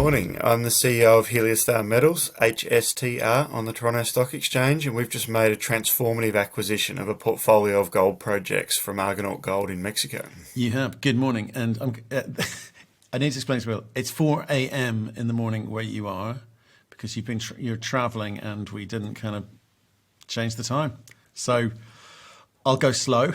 morning. I'm the CEO of Heliostar Metals, HSTR, on the Toronto Stock Exchange, and we've just made a transformative acquisition of a portfolio of gold projects from Argonaut Gold in Mexico. You have. Good morning. And I need to explain to you, it's 4 a.m. in the morning where you are because you're traveling and we didn't kind of change the time. So I'll go slow.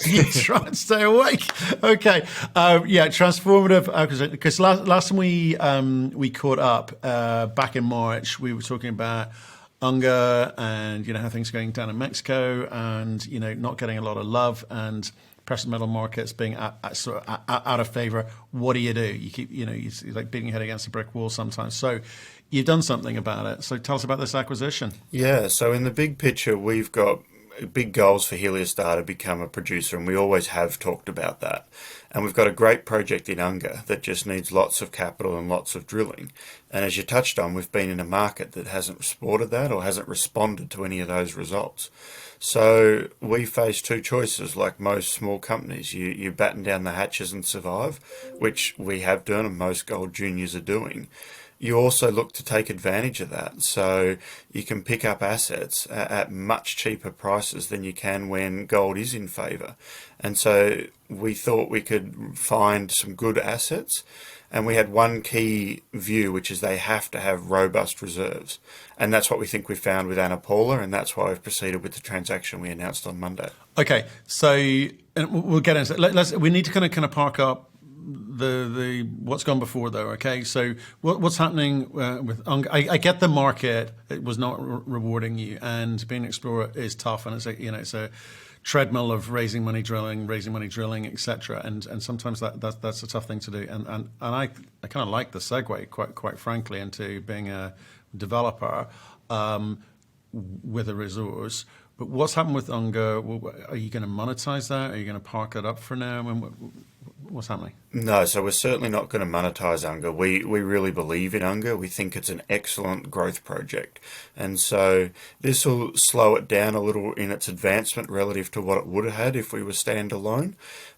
You try and stay awake. Okay. Transformative. Because last time we caught up back in March, we were talking about Unga and how things are going down in Mexico, and not getting a lot of love, and precious metal markets being sort of out of favor. What do? You keep you're like beating your head against a brick wall sometimes. So you've done something about it. So tell us about this acquisition. Yeah. So in the big picture, we've got big goals for Heliostar to become a producer, and we always have talked about that. And we've got a great project in Unga that just needs lots of capital and lots of drilling. And as you touched on, we've been in a market that hasn't supported that or hasn't responded to any of those results. So we face two choices, like most small companies. You batten down the hatches and survive, which we have done and most gold juniors are doing. You also look to take advantage of that. So you can pick up assets at much cheaper prices than you can when gold is in favour. And so we thought we could find some good assets. And we had one key view, which is they have to have robust reserves. And that's what we think we found with Ana Paula, and that's why we've proceeded with the transaction we announced on Monday. Okay, so and we'll get into it. We need to kind of park up the what's gone before, though. Okay, so what's happening with Unga? I get the market; it was not rewarding you, and being an explorer is tough, and it's a treadmill of raising money, drilling, etc. And sometimes that's a tough thing to do. And I kind of like the segue, quite frankly, into being a developer with a resource. But what's happened with Unga? Are you going to monetize that? Are you going to park it up for now? What's happening? No, so we're certainly not going to monetize Unga. We really believe in Unga. We think it's an excellent growth project. And so this will slow it down a little in its advancement relative to what it would have had if we were standalone.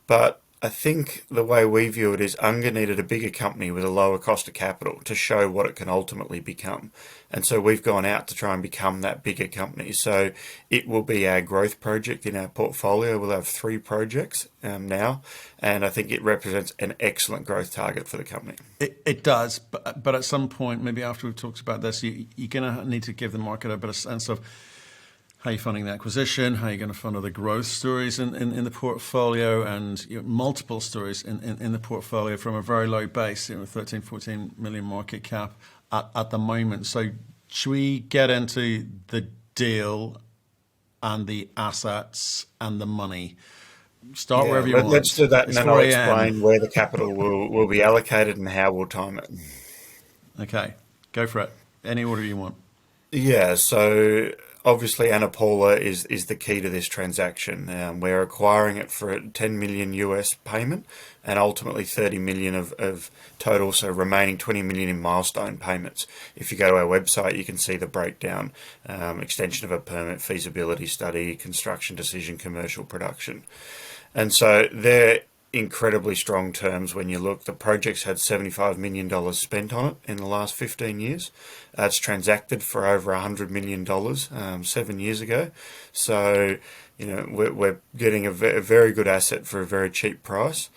But I think the way we view it is Unga needed a bigger company with a lower cost of capital to show what it can ultimately become. And so we've gone out to try and become that bigger company. So it will be our growth project in our portfolio. We'll have 3 projects now, and I think it represents an excellent growth target for the company. It does, but at some point, maybe after we've talked about this, you're going to need to give the market a bit of sense of how you're funding the acquisition, how you're going to fund other growth stories in the portfolio, and multiple stories in the portfolio from a very low base, 13, 14 million market cap at the moment. So should we get into the deal and the assets and the money? Start wherever you want. Let's do that, and then I'll explain where the capital will be allocated and how we'll time it. Okay, go for it. Any order you want. Yeah, so obviously Ana Paula is the key to this transaction. We're acquiring it for a $10 million US payment and ultimately 30 million of total, so remaining 20 million in milestone payments. If you go to our website, you can see the breakdown, extension of a permit, feasibility study, construction decision, commercial production. And so they're incredibly strong terms when you look. The project's had $75 million spent on it in the last 15 years. It's transacted for over $100 million 7 years ago. So, we're getting a very good asset for a very cheap price.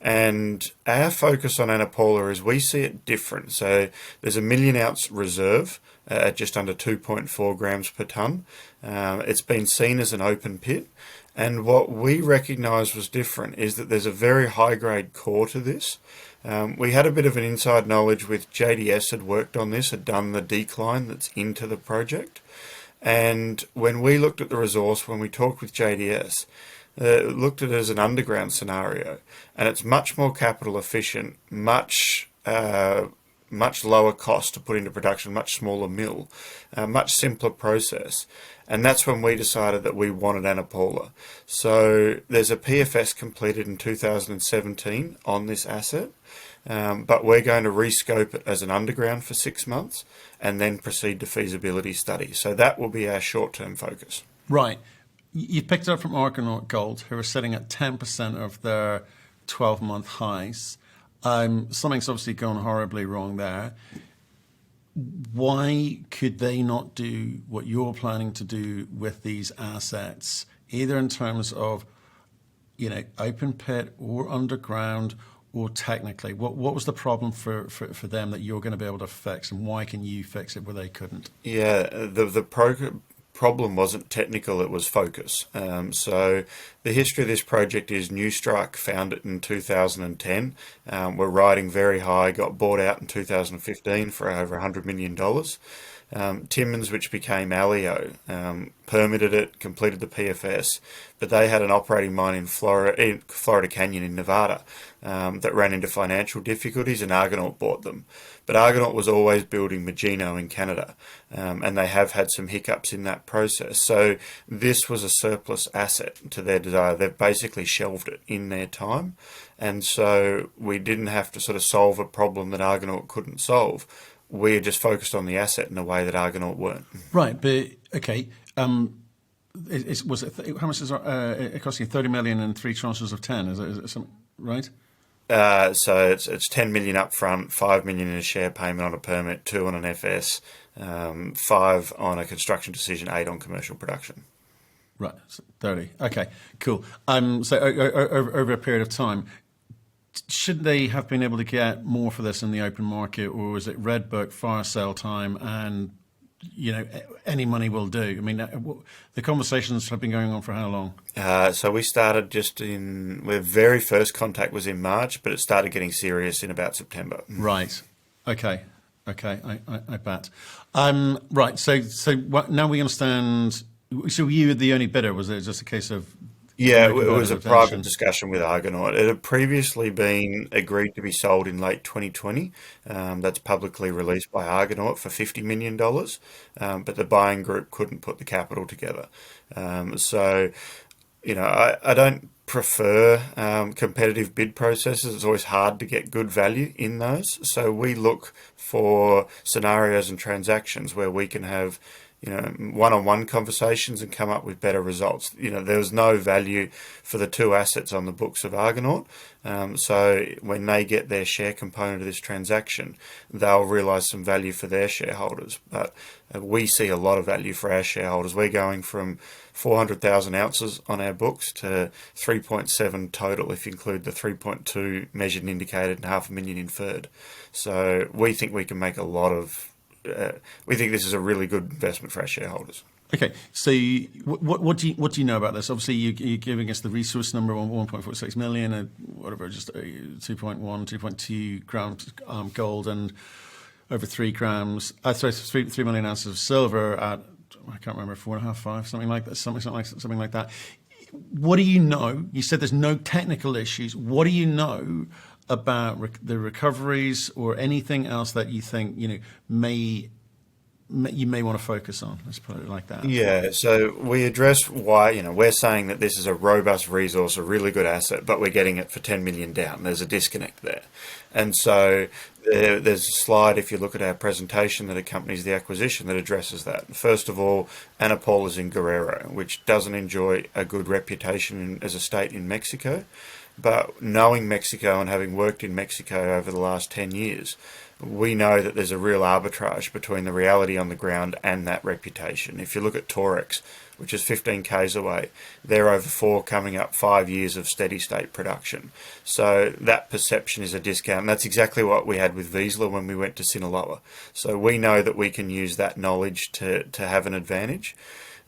And our focus on Ana Paula is we see it different. So there's a 1 million ounce reserve at just under 2.4 grams per tonne. It's been seen as an open pit. And what we recognised was different is that there's a very high-grade core to this. We had a bit of an inside knowledge with JDS had worked on this, had done the decline that's into the project. And when we looked at the resource, when we talked with JDS, looked at it as an underground scenario. And it's much more capital efficient, much lower cost to put into production, much smaller mill, much simpler process. And that's when we decided that we wanted Ana Paula. So there's a PFS completed in 2017 on this asset, but we're going to rescope it as an underground for 6 months and then proceed to feasibility study. So that will be our short-term focus. Right. You picked it up from Argonaut Gold, who are sitting at 10% of their 12-month highs. Something's obviously gone horribly wrong there. Why could they not do what you're planning to do with these assets, either in terms of, open pit or underground, or technically? What was the problem for them that you're going to be able to fix, and why can you fix it where they couldn't? Yeah, the problem wasn't technical, it was focus. So the history of this project is Newstrike found it in 2010. We're riding very high, got bought out in 2015 for over $100 million. Timmins, which became Alio, permitted it, completed the PFS, but they had an operating mine in Florida Canyon in Nevada that ran into financial difficulties, and Argonaut bought them. But Argonaut was always building Magino in Canada, and they have had some hiccups in that process. So this was a surplus asset to their desire. They've basically shelved it in their time, and so we didn't have to sort of solve a problem that Argonaut couldn't solve. We're just focused on the asset in a way that Argonaut weren't. Right, but okay. How much is it costing you? 30 million in 3 tranches of 10. Is it something right? So it's 10 million up front, 5 million in a share payment on a permit, 2 on an FS, 5 on a construction decision, 8 on commercial production. Right, so 30. Okay, cool. So over a period of time, should they have been able to get more for this in the open market, or is it red book, fire sale time, and any money will do? I mean, the conversations have been going on for how long? So we started where very first contact was in March, but it started getting serious in about September. Right. Okay. I bet. Right. So now we understand. So you were the only bidder. Was it just a case of? Yeah, it was a private discussion with Argonaut. It had previously been agreed to be sold in late 2020. That's publicly released by Argonaut for $50 million, but the buying group couldn't put the capital together. So, I don't prefer competitive bid processes. It's always hard to get good value in those. So we look for scenarios and transactions where we can have one-on-one conversations and come up with better results. There was no value for the 2 assets on the books of Argonaut. So when they get their share component of this transaction, they'll realise some value for their shareholders. But we see a lot of value for our shareholders. We're going from 400,000 ounces on our books to 3.7 total, if you include the 3.2 measured and indicated and 500,000 inferred. So we think we can make a lot of we think this is a really good investment for our shareholders. Okay, so what do you know about this? Obviously, you're giving us the resource number on 1.46 million and whatever, just 2.1, 2.2 grams gold and over 3 grams. 3 million ounces of silver at, I can't remember, 4.5, 5, something like that. Something like that. What do you know? You said there's no technical issues. What do you know about the recoveries or anything else that you think you may want to focus on? Let's put it like that. Yeah, so we address why we're saying that this is a robust resource, a really good asset, but we're getting it for 10 million down. There's a disconnect there, and so there's a slide, if you look at our presentation that accompanies the acquisition, that addresses that. First of all, Ana Paula is in Guerrero, which doesn't enjoy a good reputation as a state in Mexico. But knowing Mexico and having worked in Mexico over the last 10 years, we know that there's a real arbitrage between the reality on the ground and that reputation. If you look at Torex, which is 15 k's away, they're over 4, coming up 5 years of steady state production. So that perception is a discount. And that's exactly what we had with Vizsla when we went to Sinaloa. So we know that we can use that knowledge to have an advantage.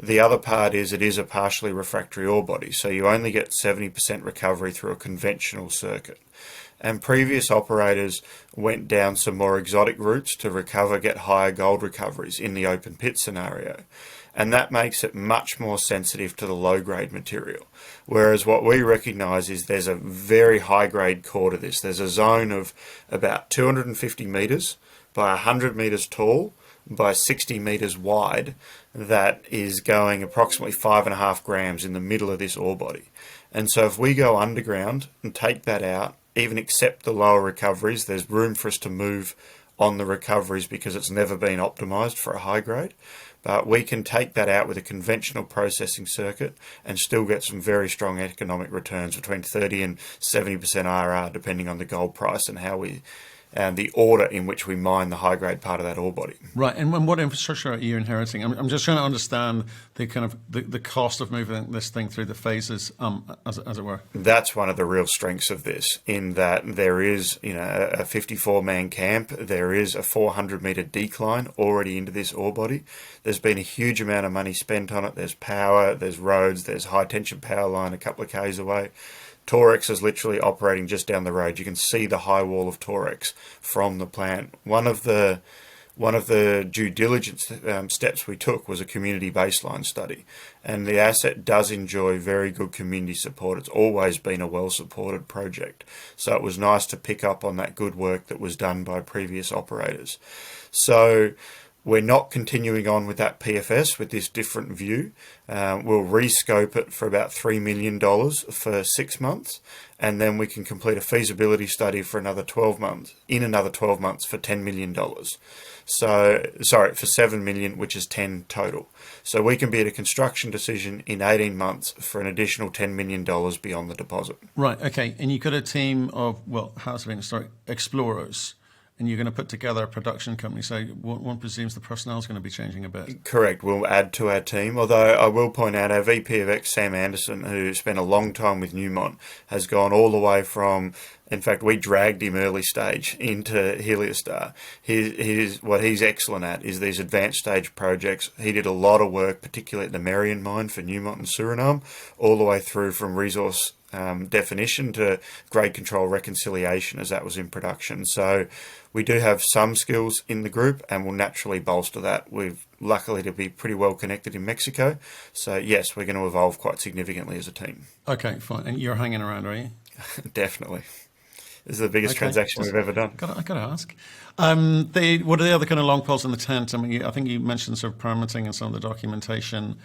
The other part is it is a partially refractory ore body, so you only get 70% recovery through a conventional circuit. And previous operators went down some more exotic routes to get higher gold recoveries in the open pit scenario. And that makes it much more sensitive to the low-grade material. Whereas what we recognise is there's a very high-grade core to this. There's a zone of about 250 metres by 100 metres tall by 60 metres wide that is going approximately 5.5 grams in the middle of this ore body. And so if we go underground and take that out, even accept the lower recoveries, there's room for us to move on the recoveries because it's never been optimized for a high grade. But we can take that out with a conventional processing circuit and still get some very strong economic returns between 30 and 70% IRR, depending on the gold price and how the order in which we mine the high grade part of that ore body. Right, and what infrastructure are you inheriting? I'm just trying to understand the kind of the cost of moving this thing through the phases, as it were. That's one of the real strengths of this, in that there is, a 54-man camp. There is a 400-meter decline already into this ore body. There's been a huge amount of money spent on it. There's power, there's roads, there's high tension power line a couple of k's away. Torex is literally operating just down the road. You can see the high wall of Torex from the plant. One of the due diligence steps we took was a community baseline study, and the asset does enjoy very good community support. It's always been a well-supported project, so it was nice to pick up on that good work that was done by previous operators. So we're not continuing on with that PFS with this different view. We'll rescope it for about $3 million for 6 months, and then we can complete a feasibility study for another 12 months, for $10 million. So, sorry, for 7 million, which is 10 total. So we can be at a construction decision in 18 months for an additional $10 million beyond the deposit. Right, okay. And you've got a team of, explorers, and you're going to put together a production company. So one presumes the personnel is going to be changing a bit. Correct. We'll add to our team. Although I will point out our VP of X, Sam Anderson, who spent a long time with Newmont, has gone all the way from, in fact, we dragged him early stage into Heliostar. What he's excellent at is these advanced stage projects. He did a lot of work, particularly at the Marion mine for Newmont in Suriname, all the way through from resource definition to grade control reconciliation as that was in production. So we do have some skills in the group, and we'll naturally bolster that. We've luckily to be pretty well connected in Mexico. So yes, we're going to evolve quite significantly as a team. Okay, fine. And you're hanging around, are you? Definitely. This is the biggest transaction we've ever done. I got to ask. What are the other kind of long poles in the tent? I mean, I think you mentioned sort of permitting and some of the documentation.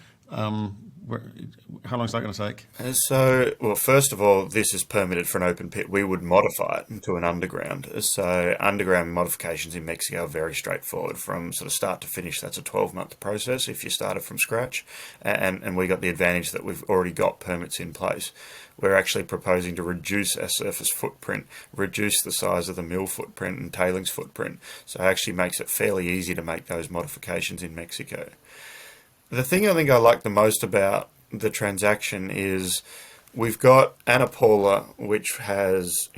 How long is that going to take? Well, first of all, this is permitted for an open pit. We would modify it into an underground. So underground modifications in Mexico are very straightforward. From sort of start to finish, that's a 12-month process if you started from scratch. And we got the advantage that we've already got permits in place. We're actually proposing to reduce our surface footprint, reduce the size of the mill footprint and tailings footprint. So it actually makes it fairly easy to make those modifications in Mexico. The thing I think I like the most about the transaction is we've got Ana Paula, which has,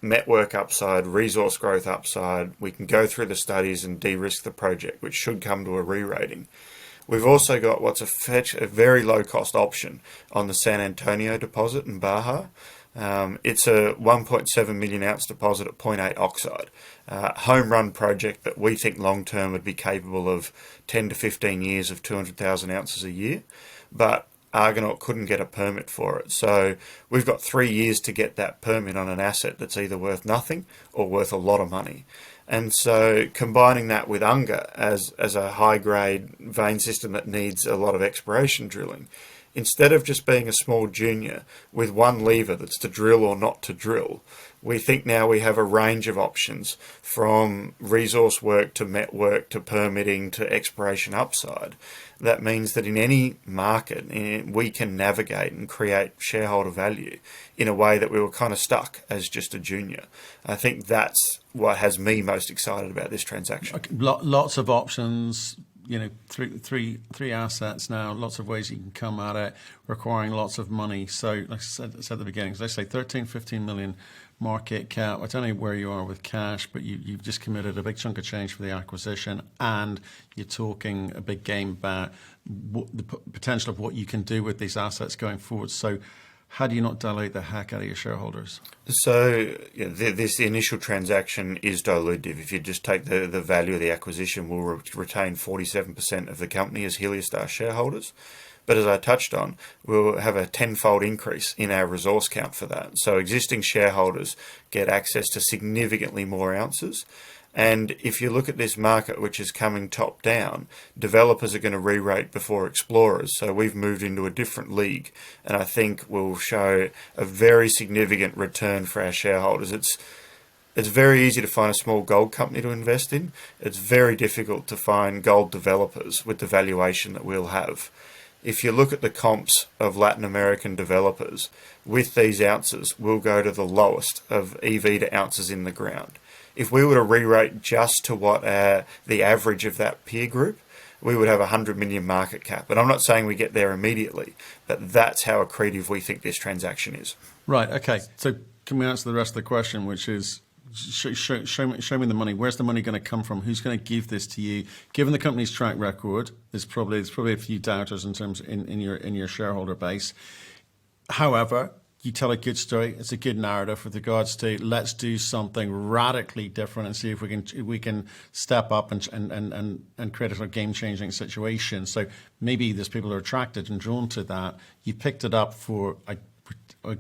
network upside, resource growth upside. We can go through the studies and de-risk the project, which should come to a re-rating. We've also got what's a very low-cost option on the San Antonio deposit in Baja. It's a 1.7 million ounce deposit at 0.8 oxide. Home run project that we think long-term would be capable of 10 to 15 years of 200,000 ounces a year. But Argonaut couldn't get a permit for it. So we've got 3 years to get that permit on an asset that's either worth nothing or worth a lot of money. And so combining that with Unga as a high-grade vein system that needs a lot of exploration drilling, instead of just being a small junior with one lever that's to drill or not to drill, we think now we have a range of options from resource work to met work to permitting to exploration upside. That means that in any market, we can navigate and create shareholder value in a way that we were kind of stuck as just a junior. I think that's what has me most excited about this transaction. Okay. Lots of options. Three assets now, lots of ways you can come at it, requiring lots of money. So, like I said at the beginning, as I say, 15 million market cap. I don't know where you are with cash, but you've just committed a big chunk of change for the acquisition, and you're talking a big game about the potential of what you can do with these assets going forward. So, how do you not dilute the heck out of your shareholders? So this initial transaction is dilutive. If you just take the value of the acquisition, we'll retain 47% of the company as Heliostar shareholders. But as I touched on, we'll have a tenfold increase in our resource count for that. So existing shareholders get access to significantly more ounces. And if you look at this market, which is coming top down, developers are going to re-rate before explorers. So we've moved into a different league, and I think we'll show a very significant return for our shareholders. It's very easy to find a small gold company to invest in. It's very difficult to find gold developers with the valuation that we'll have. If you look at the comps of Latin American developers, with these ounces, we'll go to the lowest of EV to ounces in the ground. If we were to re-rate just to what the average of that peer group, we would have 100 million market cap. And I'm not saying we get there immediately, but that's how accretive we think this transaction is. Right, okay. So can we answer the rest of the question, which is, show me the money. Where's the money going to come from? Who's going to give this to you? Given the company's track record, there's probably a few doubters in your shareholder base. However, you tell a good story. It's a good narrative with regards to let's do something radically different and see if we can step up and create a sort of game-changing situation. So maybe there's people who are attracted and drawn to that. You picked it up for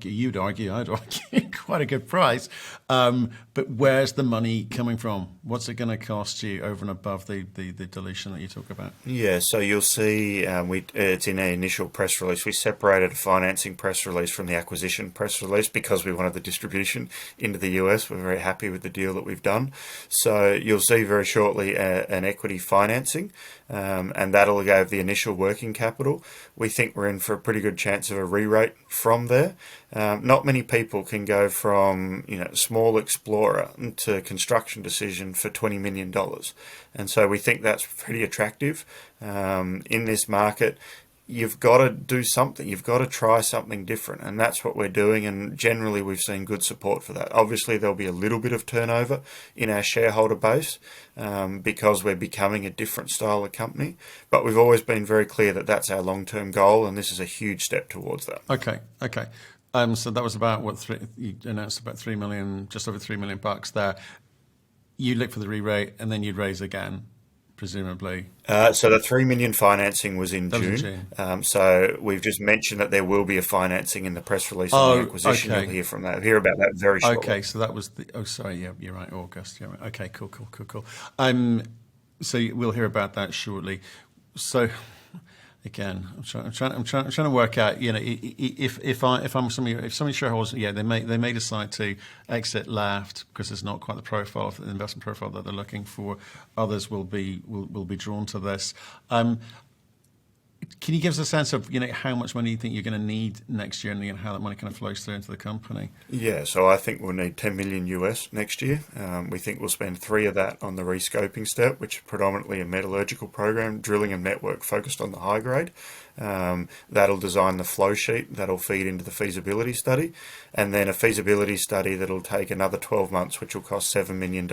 you'd argue, I'd argue, quite a good price. But where's the money coming from? What's it going to cost you over and above the dilution that you talk about? Yeah, so you'll see it's in our initial press release. We separated a financing press release from the acquisition press release because we wanted the distribution into the US. We're very happy with the deal that we've done. So you'll see very shortly an equity financing, and that'll give the initial working capital. We think we're in for a pretty good chance of a re-rate from there. Not many people can go from small explorer to construction decision for $20 million. And so we think that's pretty attractive. In this market, you've got to do something. You've got to try something different. And that's what we're doing. And generally, we've seen good support for that. Obviously, there'll be a little bit of turnover in our shareholder base because we're becoming a different style of company. But we've always been very clear that that's our long-term goal. And this is a huge step towards that. Okay. So that was about you announced about $3 million, just over $3 million there. You look for the re-rate and then you'd raise again, presumably. So the $3 million financing was in June. So we've just mentioned that there will be a financing in the press release on the acquisition. Okay. You'll hear about that very shortly. Okay, so that was you're right, August. Yeah, right. Okay, cool. So we'll hear about that shortly. So again, I'm trying to work out. If some of your shareholders, they may decide to exit left because it's not quite the investment profile that they're looking for. Others will be drawn to this. Can you give us a sense of how much money you think you're going to need next year and how that money kind of flows through into the company? Yeah, so I think we'll need $10 million US next year. We think we'll spend 3 of that on the rescoping step, which is predominantly a metallurgical program, drilling and network focused on the high grade. That'll design the flow sheet that'll feed into the feasibility study, and then a feasibility study that'll take another 12 months, which will cost $7 million.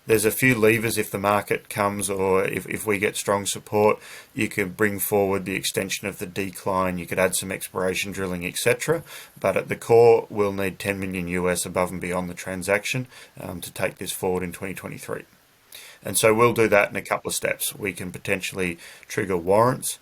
There's a few levers if the market comes or if we get strong support. You could bring forward the extension of the decline, you could add some exploration drilling, etc. But at the core, we'll need $10 million US above and beyond the transaction to take this forward in 2023. And so we'll do that in a couple of steps. We can potentially trigger warrants.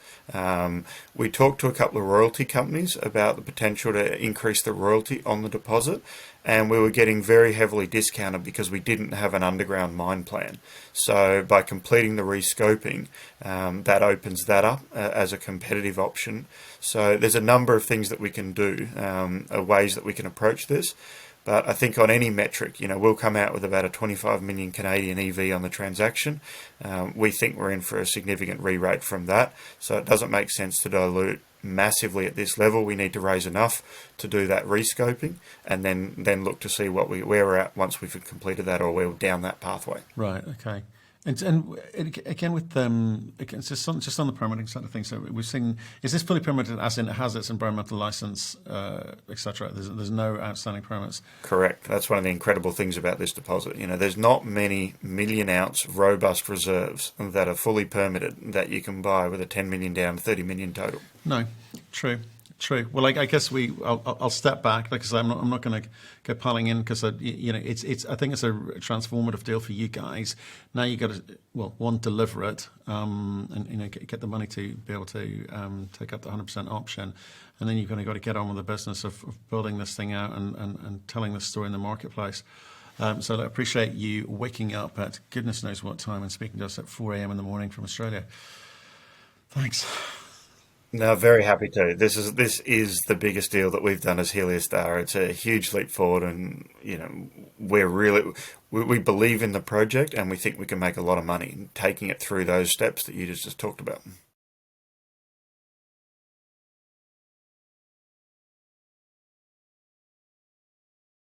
We talked to a couple of royalty companies about the potential to increase the royalty on the deposit, and we were getting very heavily discounted because we didn't have an underground mine plan. So by completing the rescoping, that opens that up as a competitive option. So there's a number of things that we can do, ways that we can approach this. But I think on any metric, we'll come out with about a 25 million Canadian EV on the transaction. We think we're in for a significant re-rate from that. So it doesn't make sense to dilute massively at this level. We need to raise enough to do that rescoping and then look to see where we're at once we've completed that or we're down that pathway. Right, okay. And again, with just on the permitting side of things, so we've seen, is this fully permitted as in it has its environmental license, etc.? There's no outstanding permits? Correct. That's one of the incredible things about this deposit. There's not many million-ounce robust reserves that are fully permitted that you can buy with a 10 million down, 30 million total. No, true. Well, I guess I'll step back. Like I said, I'm not going to go piling in because I think it's a transformative deal for you guys. Now you got to deliver it, and get the money to be able to take up the 100% option, and then you've got to get on with the business of building this thing out and telling the story in the marketplace. So I appreciate you waking up at goodness knows what time and speaking to us at 4 a.m. in the morning from Australia. Thanks. No, very happy to. This is the biggest deal that we've done as Heliostar. It's a huge leap forward, and we believe in the project, and we think we can make a lot of money taking it through those steps that you just talked about.